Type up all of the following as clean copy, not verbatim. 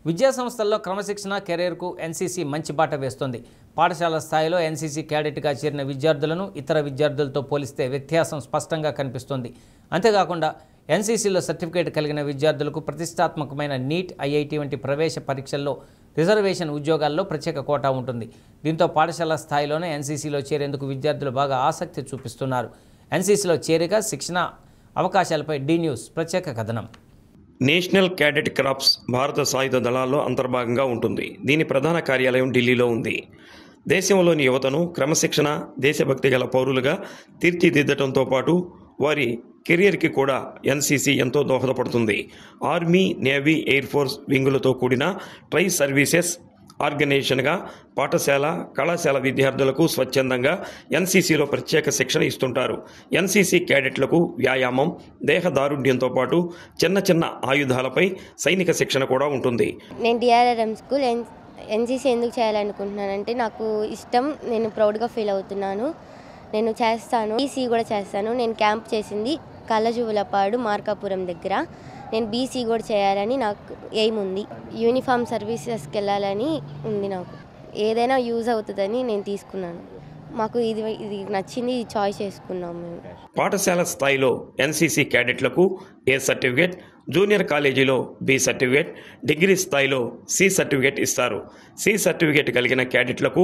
విద్యా సంస్థల్లో క్రమశిక్షణ కెరీర్కు ఎన్సీసీ మంచి బాట వేస్తుంది. పాఠశాల స్థాయిలో ఎన్సీసీ క్యాడెట్గా చేరిన విద్యార్థులను ఇతర విద్యార్థులతో పోలిస్తే వ్యత్యాసం స్పష్టంగా కనిపిస్తుంది. అంతేకాకుండా ఎన్సీసీలో సర్టిఫికేట్ కలిగిన విద్యార్థులకు ప్రతిష్టాత్మకమైన నీట్, ఐఐటీ వంటి ప్రవేశ పరీక్షల్లో రిజర్వేషన్ ఉద్యోగాల్లో ప్రత్యేక కోటా ఉంటుంది. దీంతో పాఠశాల స్థాయిలోనే ఎన్సీసీలో చేరేందుకు విద్యార్థులు బాగా ఆసక్తి చూపిస్తున్నారు. ఎన్సీసీలో చేరిక, శిక్షణ అవకాశాలపై డి న్యూస్ ప్రత్యేక కథనం. నేషనల్ క్యాడెట్ క్రాప్స్ భారత సాయుధ దళాల్లో అంతర్భాగంగా ఉంటుంది. దీని ప్రధాన కార్యాలయం ఢిల్లీలో ఉంది. దేశంలోని యువతను క్రమశిక్షణ, దేశభక్తి గల పౌరులుగా తీర్చిదిద్దడంతో పాటు వారి కెరియర్కి కూడా ఎన్సీసీ ఎంతో దోహదపడుతుంది. ఆర్మీ, నేవీ, ఎయిర్ ఫోర్స్ వింగులతో కూడిన ట్రై సర్వీసెస్ ఆర్గనైజేషన్గా పాఠశాల, కళాశాల విద్యార్థులకు స్వచ్ఛందంగా ఎన్సీసీలో ప్రత్యేక శిక్షణ ఇస్తుంటారు. ఎన్సీసీ క్యాడెట్లకు వ్యాయామం, దేహదారుఢ్యంతో పాటు చిన్న చిన్న ఆయుధాలపై సైనిక శిక్షణ కూడా ఉంటుంది. నేను డిఆర్ఆర్ఎం స్కూల్ ఎన్సీసీ ఎందుకు చేయాలనుకుంటున్నానంటే నాకు ఇష్టం, నేను ప్రౌడ్గా ఫీల్ అవుతున్నాను. నేను చేస్తాను, బీసీ కూడా చేస్తాను. నేను క్యాంప్ చేసింది కళ్ళజువులపాడు, మార్కాపురం దగ్గర. నేను బీసీ కూడా చేయాలని నాకు ఎయిమ్ ఉంది. యూనిఫామ్ సర్వీసెస్కి వెళ్ళాలని ఉంది. నాకు ఏదైనా యూజ్ అవుతుందని నేను తీసుకున్నాను. మాకు ఇది నచ్చింది, ఇది చాయిస్ చేసుకున్నాము మేము. పాఠశాల స్థాయిలో ఎన్సీసీ క్యాడెట్లకు ఏ సర్టిఫికేట్, జూనియర్ కాలేజీలో బి సర్టిఫికేట్, డిగ్రీ స్థాయిలో సి సర్టిఫికేట్ ఇస్తారు. సి సర్టిఫికేట్ కలిగిన క్యాడెట్లకు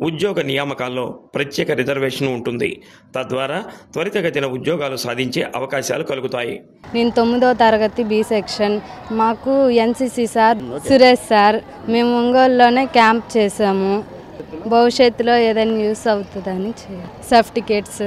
ఉద్యోగ నియామకాల్లో ప్రత్యేక రిజర్వేషన్ ఉంటుంది. తద్వారా త్వరితగతిన ఉద్యోగాలు సాధించే అవకాశాలు కలుగుతాయి. నేను 9వ తరగతి బి సెక్షన్. మాకు ఎన్సీసీ సార్ సురేష్ సార్, మేము ఒంగోలులోనే క్యాంప్ చేసాము. భవిష్యత్తులో ఏదైనా యూస్ అవుతుందని సర్టిఫికేట్స్.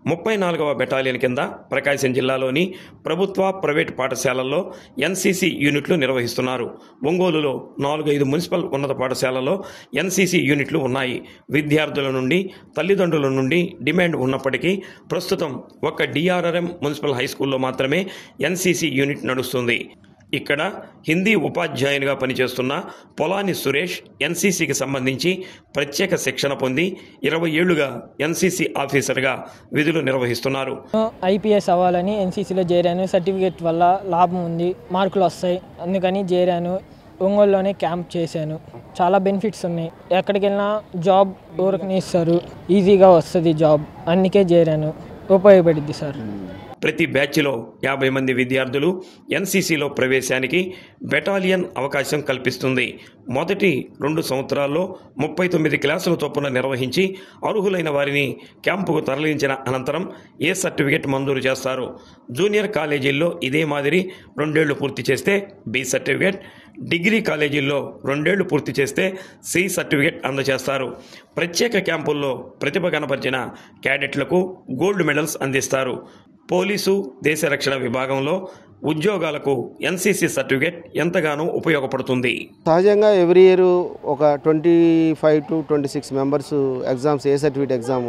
34వ బెటాలియన్ కింద ప్రకాశం జిల్లాలోని ప్రభుత్వ, ప్రైవేట్ పాఠశాలల్లో ఎన్సీసీ యూనిట్లు నిర్వహిస్తున్నారు. ఒంగోలులో 4-5 మున్సిపల్ ఉన్నత పాఠశాలలో ఎన్సీసీ యూనిట్లు ఉన్నాయి. విద్యార్థుల నుండి, తల్లిదండ్రుల నుండి డిమాండ్ ఉన్నప్పటికీ ప్రస్తుతం ఒక్క డిఆర్ఆర్ఎం మున్సిపల్ హైస్కూల్లో మాత్రమే ఎన్సీసీ యూనిట్ నడుస్తుంది. ఇక్కడ హిందీ ఉపాధ్యాయునిగా పనిచేస్తున్న పొలాని సురేష్ ఎన్సీసీకి సంబంధించి ప్రత్యేక శిక్షణ పొంది 20 ఏళ్లుగా ఎన్సీసీ ఆఫీసర్గా విధులు నిర్వహిస్తున్నారు. ఐపీఎస్ అవ్వాలని ఎన్సీసీలో చేరాను. సర్టిఫికేట్ వల్ల లాభం ఉంది, మార్కులు వస్తాయి, అందుకని చేరాను. ఒంగోలులోనే క్యాంప్ చేశాను. చాలా బెనిఫిట్స్ ఉన్నాయి. ఎక్కడికి వెళ్ళినా జాబ్ ఊరికి ఇస్తారు, ఈజీగా వస్తుంది జాబ్. అందుకే చేరాను, ఉపయోగపడుద్ది సార్. ప్రతి బ్యాచ్లో 50 మంది విద్యార్థులు ఎన్సీసీలో ప్రవేశానికి బెటాలియన్ అవకాశం కల్పిస్తుంది. మొదటి 2 సంవత్సరాల్లో 39 క్లాసుల చొప్పున నిర్వహించి అర్హులైన వారిని క్యాంపుకు తరలించిన అనంతరం ఏ సర్టిఫికేట్ మంజూరు చేస్తారు. జూనియర్ కాలేజీల్లో ఇదే మాదిరి 2 ఏళ్లు పూర్తి చేస్తే బి సర్టిఫికేట్, డిగ్రీ కాలేజీల్లో 2 ఏళ్లు పూర్తి చేస్తే సి సర్టిఫికేట్ అందజేస్తారు. ప్రత్యేక క్యాంపుల్లో ప్రతిభ కనపరిచిన క్యాడెట్లకు గోల్డ్ మెడల్స్ అందిస్తారు. పోలీసు, దేశ రక్షణ విభాగంలో ఉద్యోగాలకు ఎన్సీసీ సర్టిఫికేట్ ఎంతగానో ఉపయోగపడుతుంది. సహజంగా ఎవ్రీ ఇయర్ ఒక 25 to 26 members exams, A certificate exam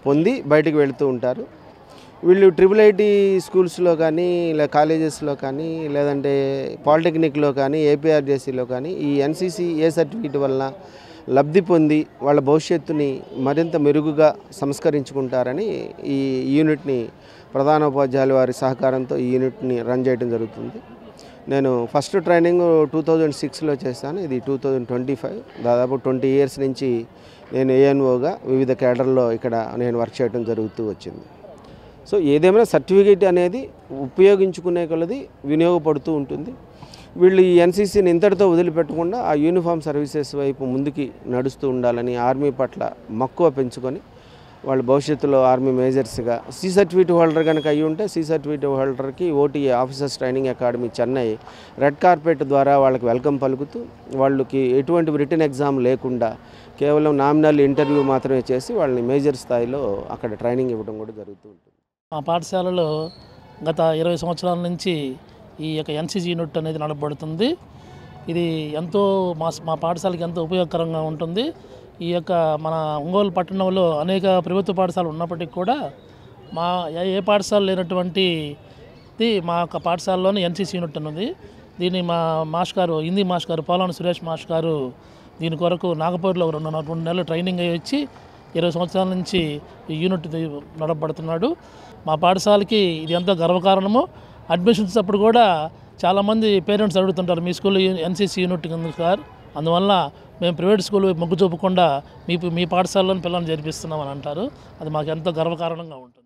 పొంది బయటకు వెళుతూ ఉంటారు. వీళ్ళు IIIT స్కూల్స్లో కానీ, లేదా కాలేజెస్లో కానీ, లేదంటే పాలిటెక్నిక్లో కానీ, ఏపీఆర్జేసీలో కానీ ఈ ఎన్సీసీ ఏ సర్టిఫికేట్ వలన లబ్ధి పొంది వాళ్ళ భవిష్యత్తుని మరింత మెరుగుగా సంస్కరించుకుంటారని ఈ యూనిట్ని ప్రధానోపాధ్యాయుల వారి సహకారంతో ఈ యూనిట్ని రన్ చేయడం జరుగుతుంది. నేను ఫస్ట్ ట్రైనింగ్ 2006లో చేశాను. ఇది 2025. దాదాపు 20 years నుంచి నేను ఏఎన్ఓగా వివిధ కేడర్లో ఇక్కడ నేను వర్క్ చేయడం జరుగుతూ వచ్చింది. సో ఏదేమైనా సర్టిఫికేట్ అనేది ఉపయోగించుకునే కొలది వినియోగపడుతూ ఉంటుంది. వీళ్ళు ఈ ఎన్సీసీని ఇంతటితో వదిలిపెట్టకుండా ఆ యూనిఫామ్ సర్వీసెస్ వైపు ముందుకి నడుస్తూ ఉండాలని, ఆర్మీ పట్ల మక్కువ పెంచుకొని వాళ్ళు భవిష్యత్తులో ఆర్మీ మేజర్స్గా సి సర్టిఫికేట్ హోల్డర్ కనుక అయ్యి ఉంటే సి సర్టిఫికేట్ హోల్డర్కి OTA officers training academy Chennai red carpet ద్వారా వాళ్ళకి వెల్కమ్ పలుకుతూ వాళ్ళకి ఎటువంటి రిటన్ ఎగ్జామ్ లేకుండా కేవలం నామినల్ ఇంటర్వ్యూ మాత్రమే చేసి వాళ్ళని మేజర్ స్థాయిలో అక్కడ ట్రైనింగ్ ఇవ్వడం కూడా జరుగుతూ ఉంటుంది. మా పాఠశాలలో గత 20 సంవత్సరాల నుంచి ఈ యొక్క ఎన్సీసీ యూనిట్ అనేది నడపబడుతుంది. ఇది ఎంతో మా పాఠశాలకి ఎంతో ఉపయోగకరంగా ఉంటుంది. ఈ యొక్క మన ఒంగోలు పట్టణంలో అనేక ప్రభుత్వ పాఠశాలలు ఉన్నప్పటికీ కూడా మా ఏ పాఠశాల లేనటువంటిది మా యొక్క పాఠశాలలోనే ఎన్సీసీ యూనిట్ ఉన్నది. దీన్ని మా మాస్టర్ గారు, హిందీ మాస్టర్ గారు పొలాని సురేష్ మాస్టర్ గారు దీని కొరకు నాగపూర్లో 2 నెలలు ట్రైనింగ్ అయ్యి వచ్చి 20 సంవత్సరాల నుంచి ఈ యూనిట్ నడపబడుతున్నాడు. మా పాఠశాలకి ఇది ఎంతో గర్వకారణము. అడ్మిషన్స్ అప్పుడు కూడా చాలామంది పేరెంట్స్ అడుగుతుంటారు మీ స్కూల్లో ఎన్సీసీ యూనిట్ ఉంది సార్, అందువల్ల మేము ప్రైవేట్ స్కూల్ మొగ్గు చూపకుండా మీ పాఠశాలలో పిల్లల్ని చేర్పిస్తున్నామని అంటారు. అది మాకు ఎంతో గర్వకారణంగా ఉంటుంది.